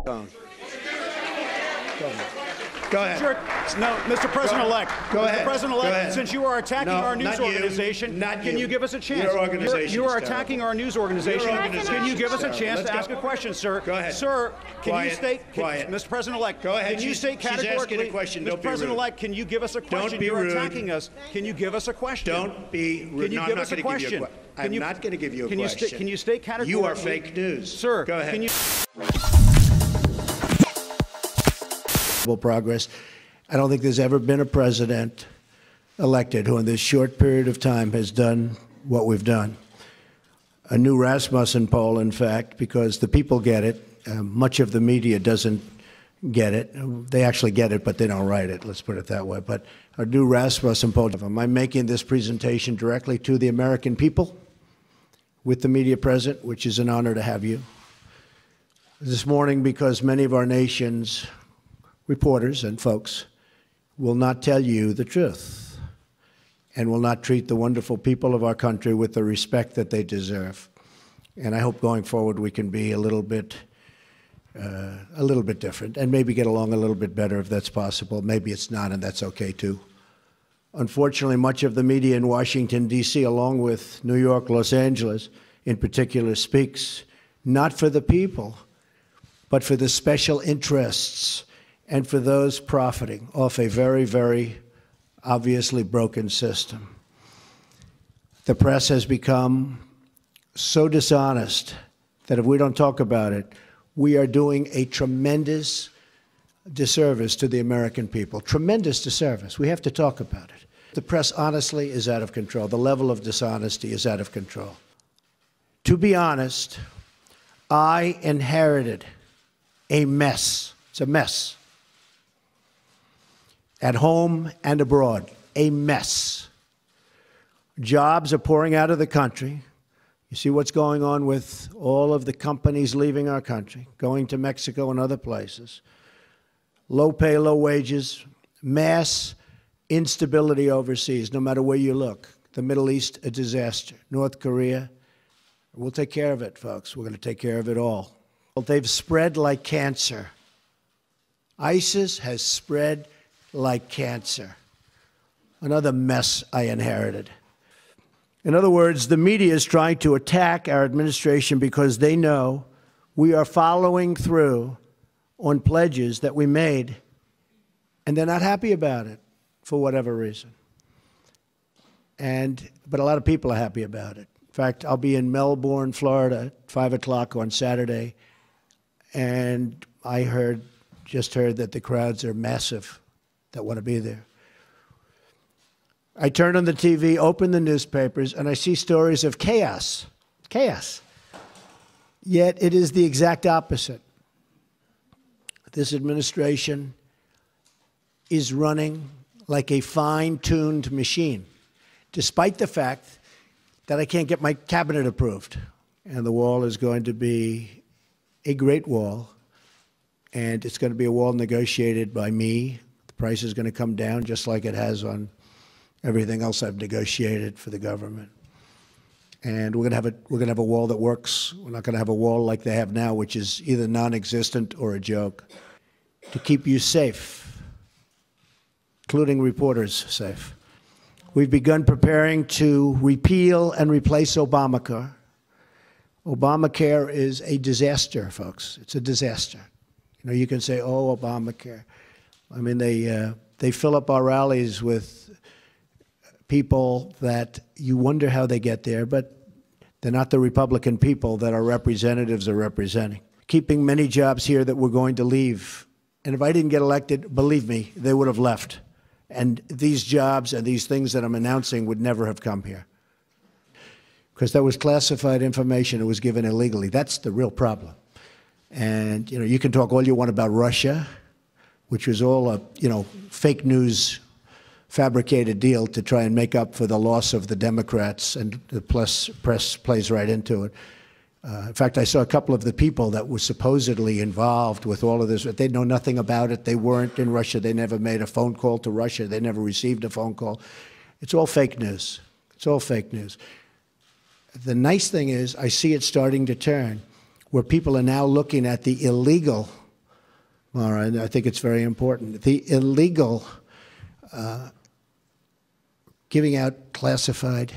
Go ahead. Sure. No, Mr. President-elect. Go ahead. Mr. President-elect, Go ahead. Since you are attacking our news organization, can you give us a chance? Your organization you are attacking our news organization. Can you give us a chance to ask a question, sir? Go ahead. Sir, can you state, Quiet. Mr. President-elect, Go ahead. Can you state categorically, she's asking a question. Mr. President-elect, can you give us a question? Don't be You're rude. attacking us. Can you give us a question? Don't be rude. Can you No, give I'm us not a going to give you question? I'm not going to give you a question. Can you state categorically? You are fake news. Sir, go ahead. Can you progress. I don't think there's ever been a president elected who in this short period of time has done what we've done. A new Rasmussen poll, in fact, because the people get it. Much of the media doesn't get it. They actually get it, but they don't write it. Let's put it that way. But a new Rasmussen poll. I'm making this presentation directly to the American people with the media present, which is an honor to have you. This morning, because many of our nation's reporters and folks will not tell you the truth and will not treat the wonderful people of our country with the respect that they deserve. And I hope going forward we can be a little bit different and maybe get along a little bit better if that's possible. Maybe it's not, and that's okay too. Unfortunately, much of the media in Washington, D.C., along with New York, Los Angeles in particular, speaks not for the people, but for the special interests and for those profiting off a very, very obviously broken system. The press has become so dishonest that if we don't talk about it, we are doing a tremendous disservice to the American people. Tremendous disservice. We have to talk about it. The press, honestly, is out of control. The level of dishonesty is out of control. To be honest, I inherited a mess. It's a mess. At home and abroad, a mess. Jobs are pouring out of the country. You see what's going on with all of the companies leaving our country, going to Mexico and other places. Low pay, low wages, mass instability overseas, no matter where you look. The Middle East, a disaster. North Korea, we'll take care of it, folks. We're going to take care of it all. They've spread like cancer. ISIS has spread like cancer. Another mess I inherited. In other words, the media is trying to attack our administration because they know we are following through on pledges that we made, and they're not happy about it for whatever reason. But a lot of people are happy about it. In fact, I'll be in Melbourne, Florida at 5 o'clock on Saturday, and I just heard that the crowds are massive that want to be there. I turn on the TV, open the newspapers, and I see stories of chaos. Chaos. Yet it is the exact opposite. This administration is running like a fine-tuned machine, despite the fact that I can't get my cabinet approved. And the wall is going to be a great wall, and it's going to be a wall negotiated by me. The price is going to come down just like it has on everything else I've negotiated for the government. And we're going to have a wall that works. We're not going to have a wall like they have now, which is either non-existent or a joke, to keep you safe, including reporters safe. We've begun preparing to repeal and replace Obamacare. Obamacare is a disaster, folks. It's a disaster. You know, you can say, oh, Obamacare. I mean, they fill up our rallies with people that you wonder how they get there, but they're not the Republican people that our representatives are representing. Keeping many jobs here that we're going to leave. And if I didn't get elected, believe me, they would have left. And these jobs and these things that I'm announcing would never have come here. Because that was classified information. It was given illegally. That's the real problem. And, you know, you can talk all you want about Russia, which was all a, fake news fabricated deal to try and make up for the loss of the Democrats, and the press plays right into it. In fact, I saw a couple of the people that were supposedly involved with all of this. They know nothing about it. They weren't in Russia. They never made a phone call to Russia. They never received a phone call. It's all fake news. It's all fake news. The nice thing is I see it starting to turn, where people are now looking at the illegal Mara, and I think it's very important. The illegal giving out classified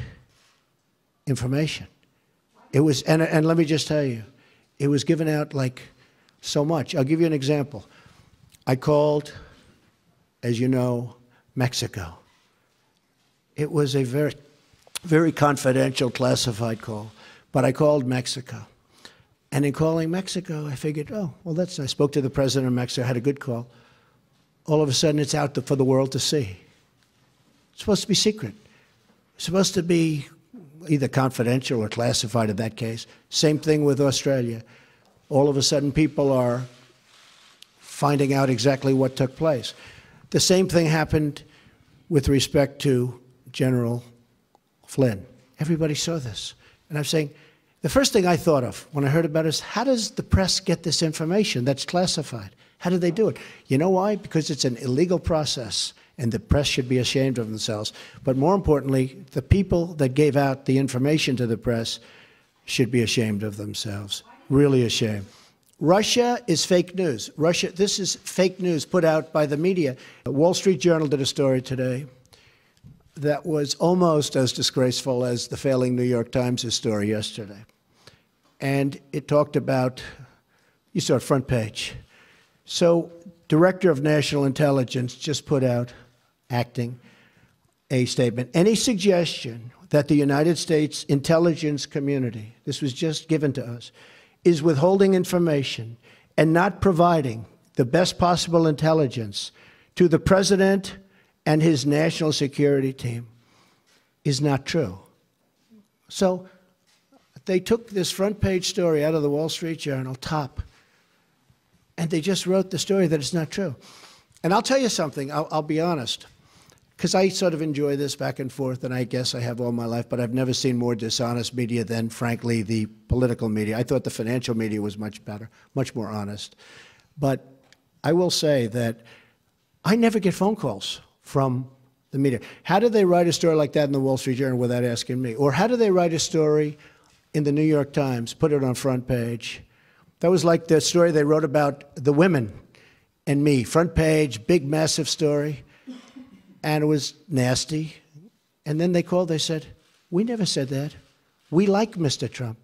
information. It was, and let me just tell you, it was given out like so much. I'll give you an example. I called, as you know, Mexico. It was a very, very confidential, classified call, but I called Mexico. And in calling Mexico, I figured, oh, well, that's nice. I spoke to the president of Mexico, had a good call. All of a sudden, it's out for the world to see. It's supposed to be secret. It's supposed to be either confidential or classified in that case. Same thing with Australia. All of a sudden, people are finding out exactly what took place. The same thing happened with respect to General Flynn. Everybody saw this. And I'm saying, the first thing I thought of when I heard about it is, how does the press get this information that's classified? How do they do it? You know why? Because it's an illegal process, and the press should be ashamed of themselves. But more importantly, the people that gave out the information to the press should be ashamed of themselves, really ashamed. Russia is fake news. Russia, this is fake news put out by the media. The Wall Street Journal did a story today that was almost as disgraceful as the failing New York Times' story yesterday. And it talked about, you saw it front page. So, Director of National Intelligence just put out, acting, a statement. Any suggestion that the United States intelligence community, this was just given to us, is withholding information and not providing the best possible intelligence to the president and his national security team is not true. So they took this front page story out of the Wall Street Journal, top, and they just wrote the story that it's not true. And I'll tell you something, I'll be honest, because I sort of enjoy this back and forth, and I guess I have all my life, but I've never seen more dishonest media than, frankly, the political media. I thought the financial media was much better, much more honest. But I will say that I never get phone calls from the media. How do they write a story like that in the Wall Street Journal without asking me? Or how do they write a story in the New York Times, put it on front page? That was like the story they wrote about the women and me. Front page, big, massive story. And it was nasty. And then they called, they said, we never said that. We like Mr. Trump.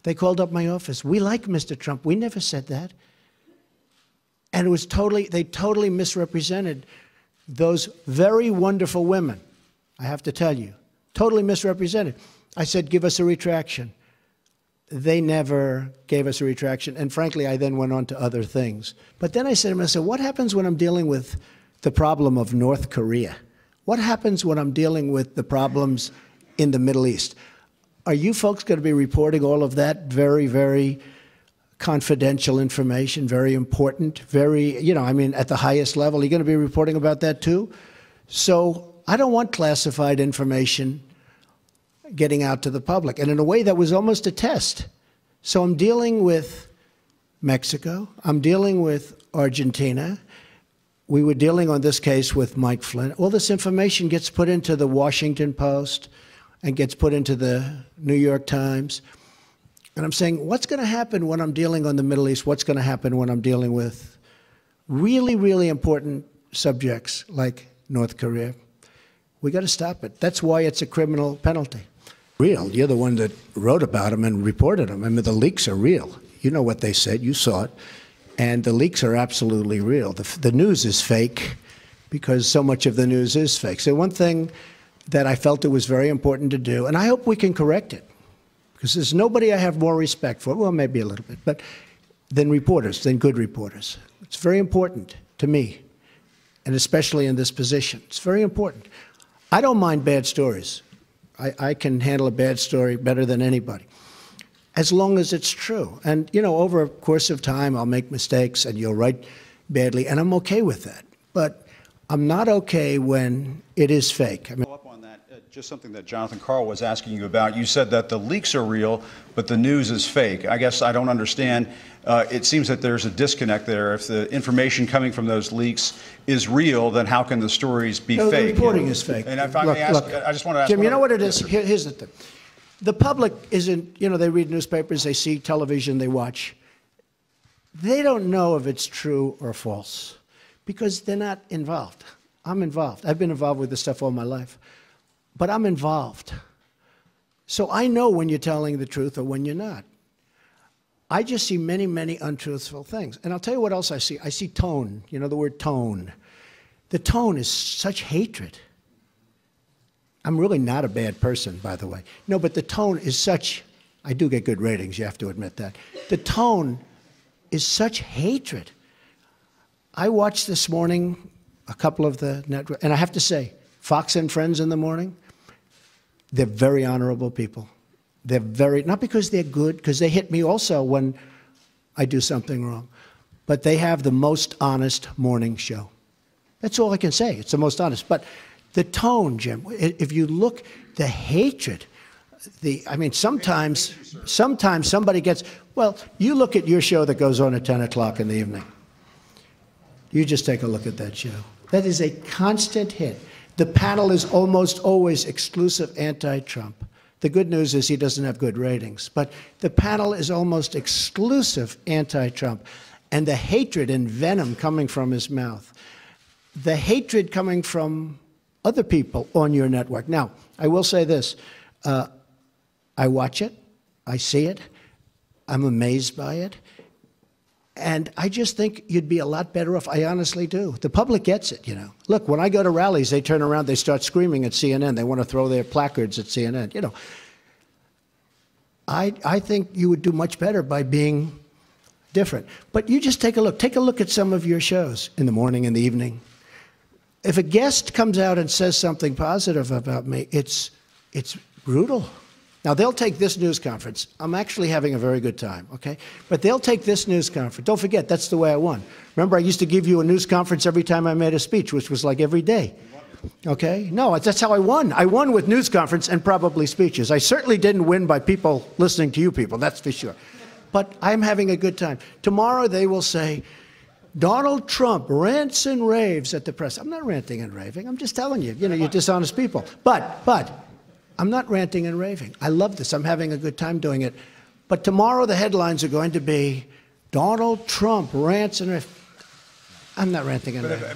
They called up my office. We like Mr. Trump. We never said that. And it was totally, they totally misrepresented those very wonderful women, I have to tell you, totally misrepresented. I said, give us a retraction. They never gave us a retraction. And frankly, I then went on to other things. But then I said to myself, what happens when I'm dealing with the problem of North Korea? What happens when I'm dealing with the problems in the Middle East? Are you folks going to be reporting all of that very, very confidential information, very important, very, you know, I mean, at the highest level? Are you going to be reporting about that too? So I don't want classified information getting out to the public. And in a way, that was almost a test. So I'm dealing with Mexico. I'm dealing with Argentina. We were dealing on this case with Mike Flynn. All this information gets put into the Washington Post and gets put into the New York Times. And I'm saying, what's going to happen when I'm dealing on the Middle East? What's going to happen when I'm dealing with really, really important subjects like North Korea? We got to stop it. That's why it's a criminal penalty. Real. You're the one that wrote about them and reported them. I mean, the leaks are real. You know what they said. You saw it. And the leaks are absolutely real. The news is fake because so much of the news is fake. So one thing that I felt it was very important to do, and I hope we can correct it, because there's nobody I have more respect for, well, maybe a little bit, but than reporters, than good reporters. It's very important to me, and especially in this position. It's very important. I don't mind bad stories. I can handle a bad story better than anybody, as long as it's true. And, you know, over a course of time, I'll make mistakes and you'll write badly, and I'm okay with that. But I'm not okay when it is fake. I mean, Follow up on that, just something that Jonathan Karl was asking you about. You said that the leaks are real, but the news is fake. I guess I don't understand. It seems that there's a disconnect there. If the information coming from those leaks is real, then how can the stories be fake? The reporting is fake. And if I may ask, I just want to ask Jim, you know what it is? Here's the thing. The public isn't, you know, they read newspapers, they see television, they watch. they don't know if it's true or false because they're not involved. I'm involved. I've been involved with this stuff all my life, but I'm involved. So I know when you're telling the truth or when you're not. I just see many, many untruthful things. And I'll tell you what else I see. I see tone. You know the word tone. The tone is such hatred. I'm really not a bad person, by the way. No, but the tone is such, I do get good ratings, you have to admit that. The tone is such hatred. I watched this morning a couple of the network, and I have to say, Fox and Friends in the morning, they're very honorable people. They're very, not because they're good, because they hit me also when I do something wrong, but they have the most honest morning show. That's all I can say. It's the most honest. But the tone, Jim, if you look, the hatred, I mean, sometimes somebody gets, well, you look at your show that goes on at 10 o'clock in the evening. You just take a look at that show. That is a constant hit. The panel is almost always exclusive anti-Trump. The good news is he doesn't have good ratings. But the panel is almost exclusive anti-Trump. And the hatred and venom coming from his mouth, the hatred coming from other people on your network. Now, I will say this. I watch it. I see it. I'm amazed by it. And I just think you'd be a lot better off. I honestly do. The public gets it, you know. Look, when I go to rallies, they turn around, they start screaming at CNN. They want to throw their placards at CNN. You know, I think you would do much better by being different. But you just take a look. Take a look at some of your shows in the morning and the evening. If a guest comes out and says something positive about me, it's brutal. Now, they'll take this news conference. I'm actually having a very good time, okay? But they'll take this news conference. Don't forget, that's the way I won. Remember, I used to give you a news conference every time I made a speech, which was like every day, okay? No, that's how I won. I won with news conference and probably speeches. I certainly didn't win by people listening to you people, that's for sure. But I'm having a good time. Tomorrow they will say, Donald Trump rants and raves at the press. I'm not ranting and raving. I'm just telling you, you know, you're dishonest people. But I'm not ranting and raving. I love this. I'm having a good time doing it. But tomorrow the headlines are going to be Donald Trump rants and raves. I'm not ranting and raving.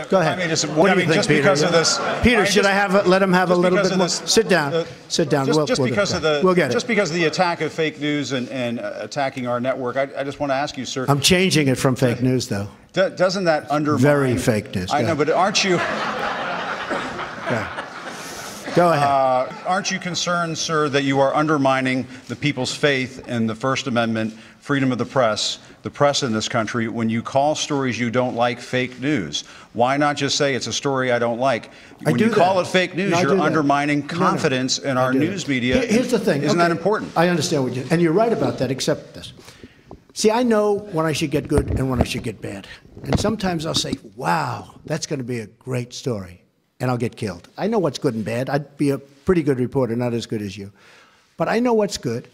Go ahead. What do you think, just Peter? because of this, Peter, should I let him have a little bit more? Sit down. Sit down. Just because of the attack of fake news and attacking our network, I just want to ask you, sir. I'm changing it from fake news, though. Doesn't that undermine? Very fake news. I know, but aren't you? Go ahead. Aren't you concerned, sir, that you are undermining the people's faith in the First Amendment, freedom of the press in this country, when you call stories you don't like fake news? Why not just say it's a story I don't like? When you call it fake news, you're undermining confidence in our news media. Here's the thing. Isn't that important? I understand what you, and you're right about that, except this. See, I know when I should get good and when I should get bad. And sometimes I'll say, wow, that's going to be a great story. And I'll get killed. I know what's good and bad. I'd be a pretty good reporter, not as good as you. But I know what's good.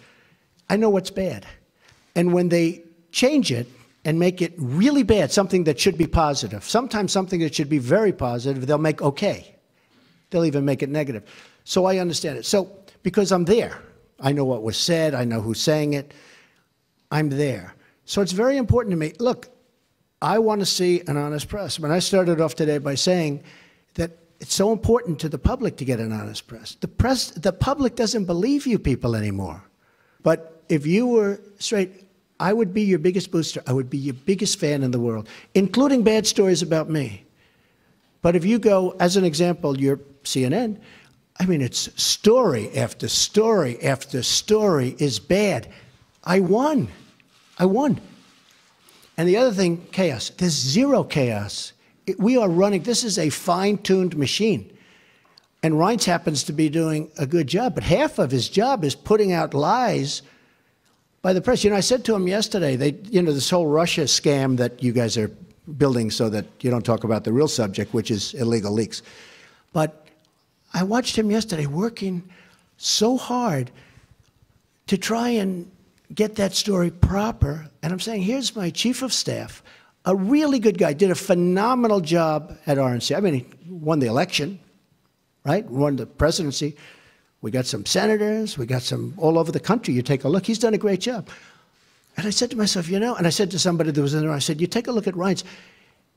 I know what's bad. And when they change it and make it really bad, something that should be positive, sometimes something that should be very positive, they'll make okay. They'll even make it negative. So I understand it. So because I'm there, I know what was said, I know who's saying it, I'm there. So it's very important to me. Look, I want to see an honest press. When I started off today by saying that it's so important to the public to get an honest press. The public doesn't believe you people anymore. But if you were straight, I would be your biggest booster. I would be your biggest fan in the world, including bad stories about me. But if you go, as an example, you're CNN, I mean, it's story after story after story is bad. I won. I won. And the other thing, chaos. There's zero chaos. We are running, this is a fine-tuned machine. And Reince happens to be doing a good job, but half of his job is putting out lies by the press. You know, I said to him yesterday, this whole Russia scam that you guys are building so that you don't talk about the real subject, which is illegal leaks. But I watched him yesterday working so hard to try and get that story proper. And I'm saying, here's my chief of staff, a really good guy, did a phenomenal job at RNC. I mean, he won the election, right? Won the presidency. We got some senators. We got some all over the country. You take a look. He's done a great job. And I said to myself, you know, and I said to somebody that was in there, I said, you take a look at Reince.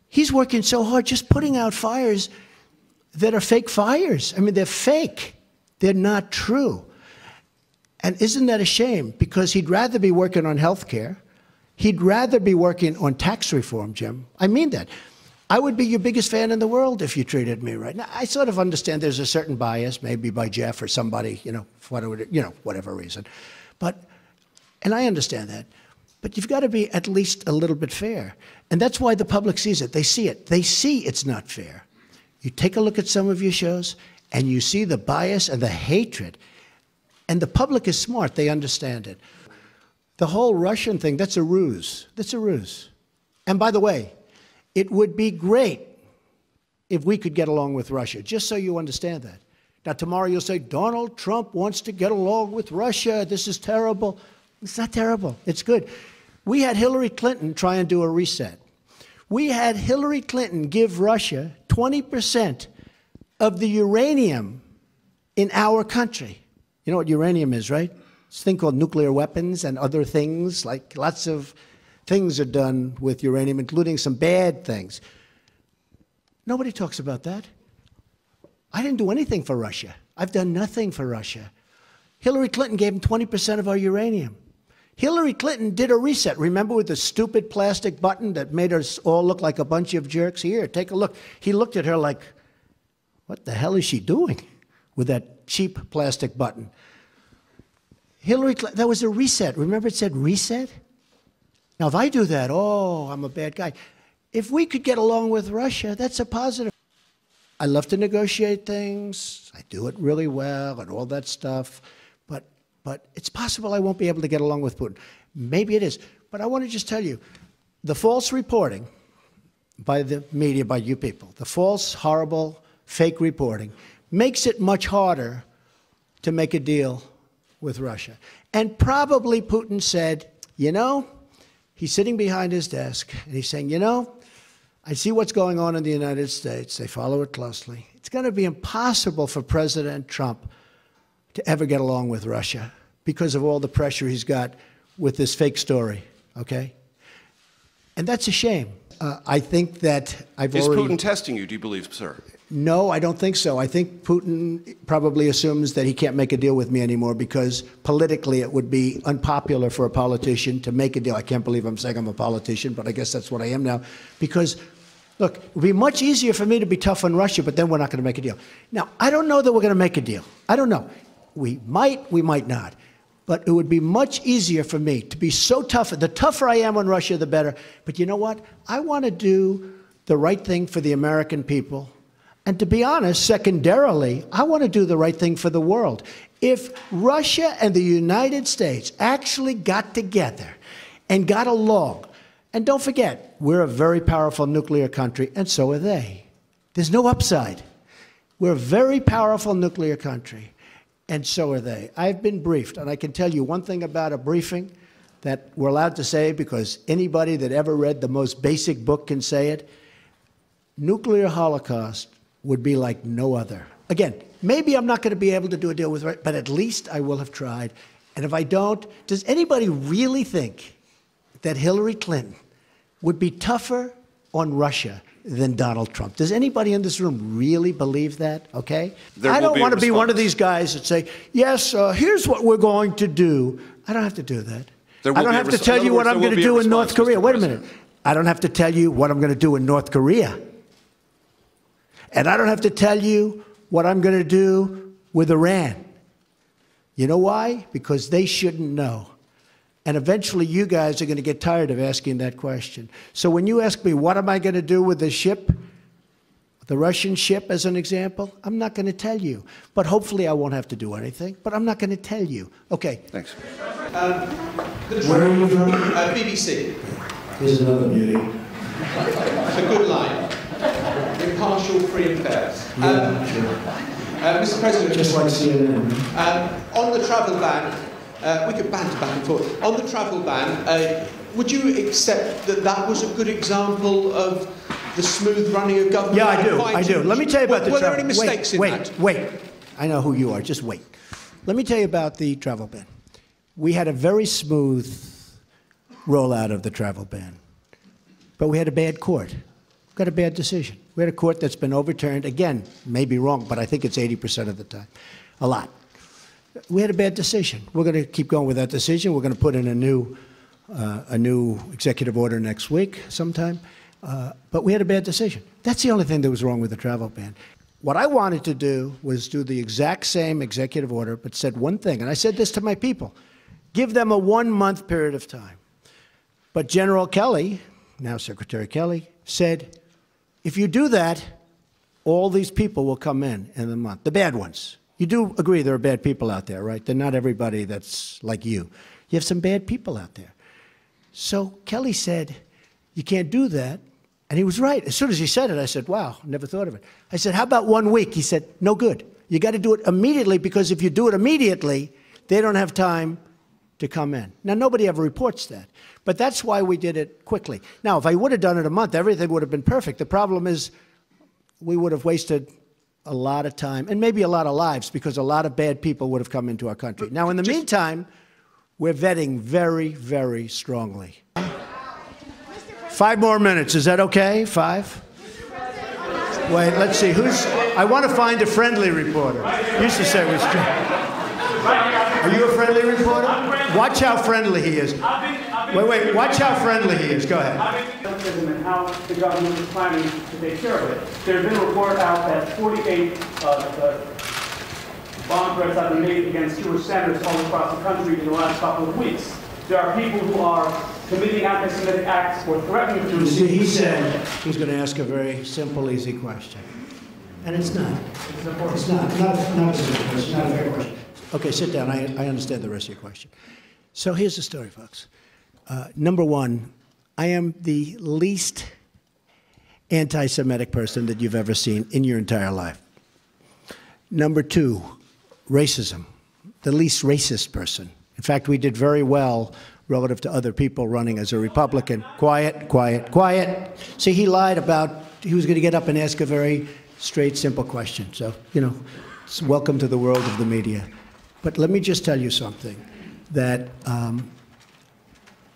He's working so hard just putting out fires that are fake fires. I mean, they're fake. They're not true. And isn't that a shame? Because he'd rather be working on health care. He'd rather be working on tax reform, Jim. I mean that. I would be your biggest fan in the world if you treated me right. Now, I sort of understand there's a certain bias, maybe by Jeff or somebody, you know, for whatever reason. And I understand that. But you've got to be at least a little bit fair. And that's why the public sees it. They see it. They see it's not fair. You take a look at some of your shows, and you see the bias and the hatred. And the public is smart. They understand it. The whole Russian thing, that's a ruse. That's a ruse. And by the way, it would be great if we could get along with Russia, just so you understand that. Now, tomorrow you'll say, Donald Trump wants to get along with Russia. This is terrible. It's not terrible. It's good. We had Hillary Clinton try and do a reset. We had Hillary Clinton give Russia 20% of the uranium in our country. You know what uranium is, right? It's a thing called nuclear weapons and other things, like lots of things are done with uranium, including some bad things. Nobody talks about that. I didn't do anything for Russia. I've done nothing for Russia. Hillary Clinton gave them 20% of our uranium. Hillary Clinton did a reset. Remember with the stupid plastic button that made us all look like a bunch of jerks? Here, take a look. He looked at her like, what the hell is she doing with that cheap plastic button? Hillary Clinton, that was a reset. Remember it said reset? Now, if I do that, oh, I'm a bad guy. If we could get along with Russia, that's a positive. I love to negotiate things. I do it really well and all that stuff. But it's possible I won't be able to get along with Putin. Maybe it is. But I want to just tell you, the false reporting by the media, by you people, the false, horrible, fake reporting, makes it much harder to make a deal with Russia. And probably Putin said, you know, he's sitting behind his desk, and he's saying, you know, I see what's going on in the United States. They follow it closely. It's going to be impossible for President Trump to ever get along with Russia because of all the pressure he's got with this fake story, okay? And that's a shame. I think that I've already... Is Putin testing you, do you believe, sir? No, I don't think so. I think Putin probably assumes that he can't make a deal with me anymore because politically it would be unpopular for a politician to make a deal. I can't believe I'm saying I'm a politician, but I guess that's what I am now. Because, look, it would be much easier for me to be tough on Russia, but then we're not going to make a deal. Now, I don't know that we're going to make a deal. I don't know. We might not. But it would be much easier for me to be so tough. The tougher I am on Russia, the better. But you know what? I want to do the right thing for the American people. And to be honest, secondarily, I want to do the right thing for the world. If Russia and the United States actually got together and got along, and don't forget, we're a very powerful nuclear country, and so are they. There's no upside. We're a very powerful nuclear country, and so are they. I've been briefed, and I can tell you one thing about a briefing that we're allowed to say because anybody that ever read the most basic book can say it. Nuclear holocaust would be like no other. Again, maybe I'm not going to be able to do a deal with it, but at least I will have tried. And if I don't, does anybody really think that Hillary Clinton would be tougher on Russia than Donald Trump? Does anybody in this room really believe that? Okay? I don't want to be one of these guys that say, yes, here's what we're going to do. I don't have to do that. I don't have to tell you what I'm going to do in North Korea. Wait a minute. I don't have to tell you what I'm going to do in North Korea. And I don't have to tell you what I'm going to do with Iran. You know why? Because they shouldn't know. And eventually you guys are going to get tired of asking that question. So when you ask me, what am I going to do with the ship, the Russian ship as an example, I'm not going to tell you. But hopefully I won't have to do anything. But I'm not going to tell you. Okay. Thanks. Where are you from? BBC. Here's another beauty. It's a good line. Impartial, free and fair. Mr. President, Just like CNN. On the travel ban, we could banter back and forth. On the travel ban, would you accept that that was a good example of the smooth running of government? Yeah, I do. Let me tell you about the travel ban. Were there any mistakes in that? Wait. I know who you are. Just wait. Let me tell you about the travel ban. We had a very smooth rollout of the travel ban. But we had a bad court. Got a bad decision. We had a court that's been overturned, again, maybe wrong, but I think it's 80% of the time. A lot. We had a bad decision. We're going to keep going with that decision. We're going to put in a new executive order next week sometime. But we had a bad decision. That's the only thing that was wrong with the travel ban. What I wanted to do was do the exact same executive order, but said one thing, and I said this to my people: give them a 1-month period of time. But General Kelly, now Secretary Kelly, said, if you do that, all these people will come in the month, the bad ones. You do agree there are bad people out there, right? They're not everybody that's like you. You have some bad people out there. So Kelly said, you can't do that. And he was right. As soon as he said it, I said, wow, never thought of it. I said, how about 1 week? He said, no good. You got to do it immediately, because if you do it immediately, they don't have time to come in. Now, nobody ever reports that. But that's why we did it quickly. Now, if I would have done it a month, everything would have been perfect. The problem is we would have wasted a lot of time and maybe a lot of lives, because a lot of bad people would have come into our country. Now, in the meantime, we're vetting very, very strongly. 5 more minutes. Is that okay? 5? Wait, let's see. I want to find a friendly reporter. Used to say it was true. Are you a friendly reporter? Watch how friendly he is. Wait. Watch how friendly he is. Go ahead. And how the government is planning to take care of it. There's been a report out that 48 bomb threats have been made against Jewish centers all across the country in the last couple of weeks. There are people who are committing anti-Semitic acts or threatening to. See, he said he was going to ask a very simple, easy question. And it's not. It's not a simple question. Not a fair question. Okay, sit down. I understand the rest of your question. So here's the story, folks. Number one, I am the least anti-Semitic person that you've ever seen in your entire life. Number two, racism. The least racist person. In fact, we did very well relative to other people running as a Republican. Quiet, quiet, quiet. See, he lied about, he was going to get up and ask a very straight, simple question. So, you know, welcome to the world of the media. But let me just tell you something, that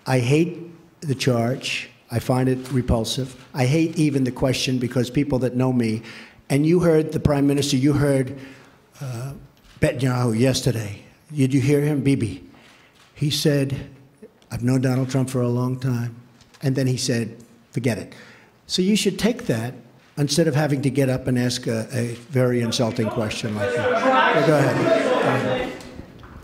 I hate the charge. I find it repulsive. I hate even the question, because people that know me, and you heard the Prime Minister, you heard Netanyahu yesterday. Did you hear him, Bibi? He said, I've known Donald Trump for a long time. And then he said, forget it. So you should take that instead of having to get up and ask a very insulting question like that. Go ahead.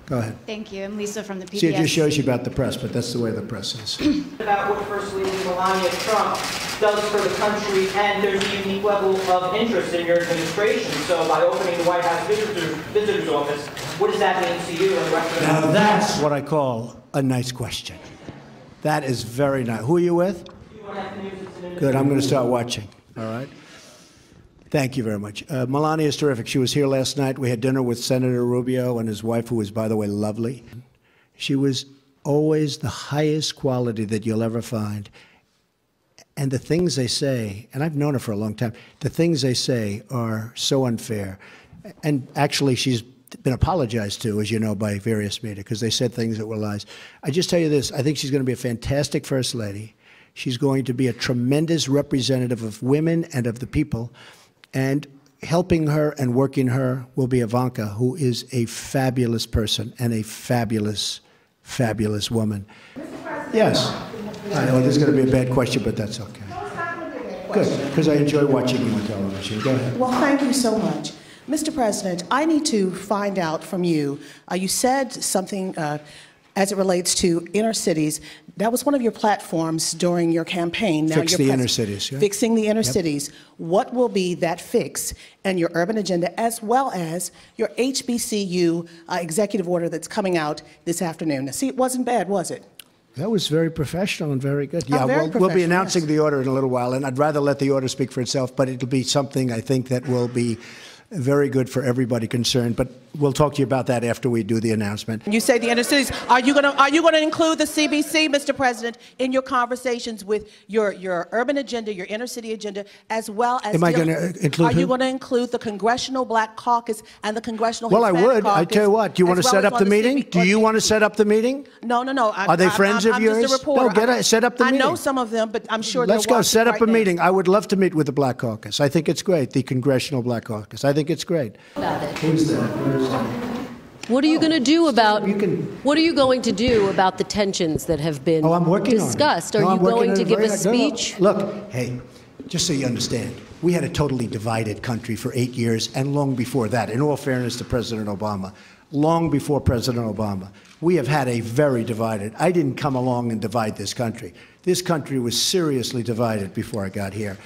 Go ahead. Thank you. I'm Lisa from the PBS. See, it just shows you about the press, but that's the way the press is. About what First Lady Melania Trump does for the country, and there's a unique level of interest in your administration. So by opening the White House visitor's office, what does that mean to you and the rest of the country? Now that's what I call a nice question. That is very nice. Who are you with? Good. I'm going to start watching. All right. Thank you very much. Melania is terrific. She was here last night. We had dinner with Senator Rubio and his wife, who was, by the way, lovely. She was always the highest quality that you'll ever find. And the things they say, and I've known her for a long time, the things they say are so unfair. And actually, she's been apologized to, as you know, by various media, because they said things that were lies. I just tell you this, I think she's going to be a fantastic First Lady. She's going to be a tremendous representative of women and of the people. And helping her and working her will be Ivanka, who is a fabulous person and a fabulous, fabulous woman. Yes. I know this is going to be a bad question, but that's okay. Good, because I enjoy watching you on television. Go ahead. Well, thank you so much. Mr. President, I need to find out from you, you said something as it relates to inner cities. That was one of your platforms during your campaign. Now Fix the inner cities. Yeah. Fixing the inner cities. What will be that fix in your urban agenda, as well as your HBCU executive order that's coming out this afternoon? Now, see, it wasn't bad, was it? That was very professional and very good. Yeah, very we'll be announcing yes. the order in a little while, and I'd rather let the order speak for itself, but it'll be something, I think, that will be very good for everybody concerned. But we'll talk to you about that after we do the announcement. You say the inner cities. Are you going to include the CBC, Mr. President, in your conversations with your urban agenda, your inner city agenda, as well as? Am I going to include? Are you going to include the Congressional Black Caucus and the Congressional Well, Hispanic I would. Caucus, I tell you what. Do you want to set up the meeting? Do you want to set up the meeting? No. Are they friends of yours? I'm just a reporter. No, set up the meeting. I know some of them, but I'm sure Let's they're go set up right a now. meeting. I would love to meet with the Black Caucus. I think it's great, the Congressional Black Caucus. I think it's great. About it. Who's that? What are you going to do about? You can- What are you going to do about the tensions that have been Oh, I'm working discussed? on it. Are No, you I'm working going on to it give a very- no, no. speech? Look, hey, just so you understand, we had a totally divided country for 8 years, and long before that, in all fairness to President Obama, long before President Obama, we have had a very divided. I didn't come along and divide this country. This country was seriously divided before I got here.